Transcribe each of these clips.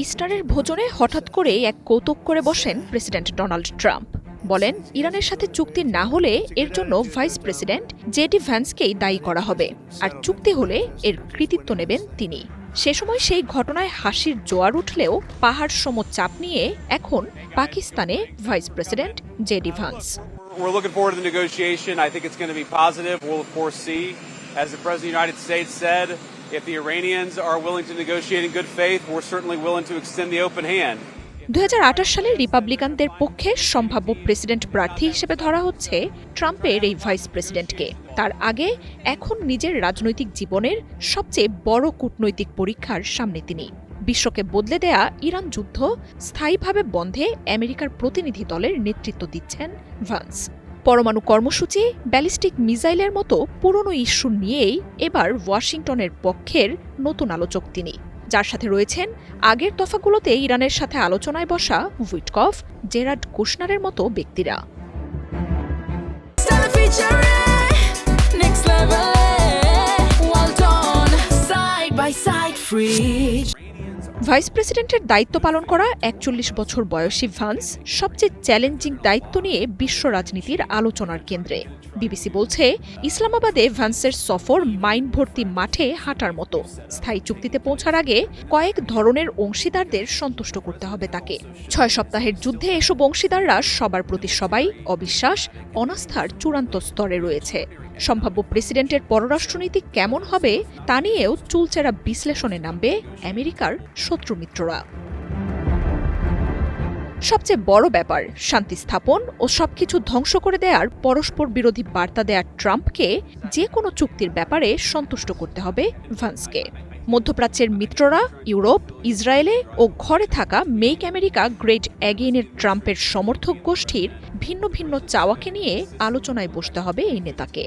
ইস্টারের ভোজনে হঠাৎ করে এক কৌতুক করে বসেন প্রেসিডেন্ট ডোনাল্ড ট্রাম্প। বলেন ইরানের সাথে চুক্তি না হলে এর জন্য ভাইস প্রেসিডেন্ট জেডি ভ্যান্সকেই দায়ী করা হবে, আর চুক্তি হলে এর কৃতিত্ব নেবেন তিনি। সে সময় সেই ঘটনায় হাসির জোয়ার উঠলেও পাহাড় সম চাপ নিয়ে এখন পাকিস্তানে vice president JD Vance. We're looking forward to the negotiation. I think it's going to be positive. We'll of course see, as the President of the United States said, if the Iranians are willing to negotiate in good faith, we're certainly willing to extend the open hand. 2028 সালে রিপাবলিকানদের পক্ষে সম্ভাব্য president প্রার্থী হিসেবে ধরা হচ্ছে ট্রাম্পের এই vice প্রেসিডেন্টকে। তার আগে এখন নিজের রাজনৈতিক জীবনের সবচেয়ে বড় কূটনৈতিক পরীক্ষার সামনে তিনি। বিশ্বকে বদলে দেয়া ইরান যুদ্ধ স্থায়ীভাবে বন্ধে আমেরিকার প্রতিনিধি দলের নেতৃত্ব দিচ্ছেন ভ্যান্স। পরমাণু কর্মসূচি, ব্যালিস্টিক মিসাইলের মতো পুরনো ইস্যু নিয়েই এবার ওয়াশিংটনের পক্ষের নতুন আলোচক তিনি, যার সাথে রয়েছেন আগের দফাগুলোতে ইরানের সাথে আলোচনায় বসা উইটকফ, জেরাড কুশনারের মতো ব্যক্তিরা। ভাইস প্রেসিডেন্টের দায়িত্ব পালন করা 41 বছর বয়সী ভ্যান্স সবচেয়ে চ্যালেঞ্জিং দায়িত্ব নিয়ে বিশ্ব রাজনীতির আলোচনার কেন্দ্রে। বিবিসি বলছে ইসলামাবাদে ভ্যান্সের সফর মাইন ভর্তি মাঠে হাঁটার মতো। স্থায়ী চুক্তিতে পৌঁছার আগে কয়েক ধরনের অংশীদারদের সন্তুষ্ট করতে হবে তাকে। 6 সপ্তাহের যুদ্ধে এসব অংশীদাররা সবার প্রতি সবাই অবিশ্বাস, অনাস্থার চূড়ান্ত স্তরে রয়েছে। সম্ভাব্য প্রেসিডেন্টের পররাষ্ট্রনীতি কেমন হবে তা নিয়েও চুলচেরা বিশ্লেষণে নামবে আমেরিকার শত্রুমিত্ররা। সবচেয়ে বড় ব্যাপার, শান্তি স্থাপন ও সবকিছু ধ্বংস করে দেওয়ার পরস্পর বিরোধী বার্তা দেয়া ট্রাম্পকে যে কোনো চুক্তির ব্যাপারে সন্তুষ্ট করতে হবে ভ্যান্সকে। মধ্যপ্রাচ্যের মিত্ররা, ইউরোপ, ইসরায়েলে ও ঘরে থাকা মেক আমেরিকা গ্রেট অ্যাগেইনের ট্রাম্পের সমর্থক গোষ্ঠীর ভিন্ন ভিন্ন চাওয়াকে নিয়ে আলোচনায় বসতে হবে এই নেতাকে।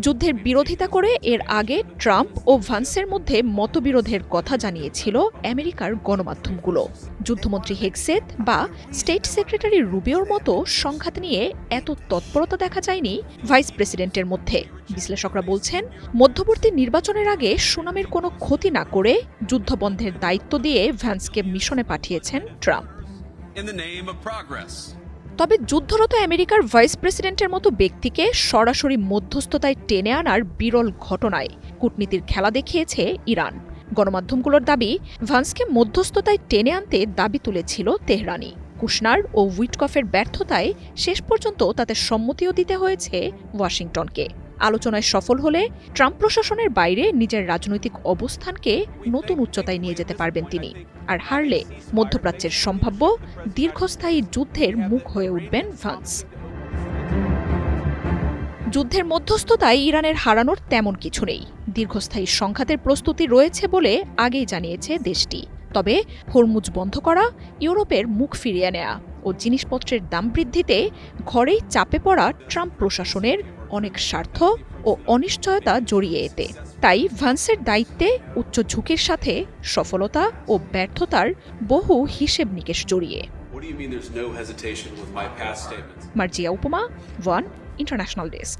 যুদ্ধের বিরোধিতা করে এর আগে ট্রাম্প ও ভ্যান্সের মধ্যে মতবিরোধের কথা জানিয়েছিল আমেরিকার গণমাধ্যমগুলো। যুদ্ধমন্ত্রী হেগসেথ বা স্টেট সেক্রেটারি রুবিওর মতো সংঘাত নিয়ে এত তৎপরতা দেখা যায়নি ভাইস প্রেসিডেন্টের মধ্যে। বিশ্লেষকরা বলছেন মধ্যবর্তী নির্বাচনের আগে সুনামের কোনো ক্ষতি না করে যুদ্ধবন্ধের দায়িত্ব দিয়ে ভ্যান্সকে মিশনে পাঠিয়েছেন ট্রাম্প। তবে যুদ্ধরত আমেরিকার ভাইস প্রেসিডেন্টের মতো ব্যক্তিকে সরাসরি মধ্যস্থতায় টেনে আনার বিরল ঘটনায় কূটনীতির খেলা দেখিয়েছে ইরান। গণমাধ্যমগুলোর দাবি, ভ্যান্সকে মধ্যস্থতায় টেনে আনতে দাবি তুলেছিল তেহরানি। কুশনার ও উইটকফের ব্যর্থতায় শেষ পর্যন্ত তাতে সম্মতিও দিতে হয়েছে ওয়াশিংটনকে। আলোচনায় সফল হলে ট্রাম্প প্রশাসনের বাইরে নিজের রাজনৈতিক অবস্থানকে নতুন উচ্চতায় নিয়ে যেতে পারবেন তিনি, আর হারলে মধ্যপ্রাচ্যের সম্ভাব্য দীর্ঘস্থায়ী যুদ্ধের মুখ হয়ে উঠবেন ভ্যান্স। যুদ্ধের মধ্যস্থতায় ইরানের হারানোর তেমন কিছু নেই। দীর্ঘস্থায়ী সংঘাতের প্রস্তুতি রয়েছে বলে আগেই জানিয়েছে দেশটি। তবে হরমুজ বন্ধ করা, ইউরোপের মুখ ফিরিয়ে নেয়া ও জিনিসপত্রের দাম বৃদ্ধিতে ঘরেই চাপে পড়া ট্রাম্প প্রশাসনের অনেক স্বার্থ ও অনিশ্চয়তা জড়িয়ে এতে। তাই ভ্যান্সের দায়িত্বে উচ্চ ঝুঁকির সাথে সফলতা ও ব্যর্থতার বহু হিসেব নিকেশ জড়িয়ে। মার্জিয়া উপমা, ওয়ান ইন্টারন্যাশনাল ডেস্ক।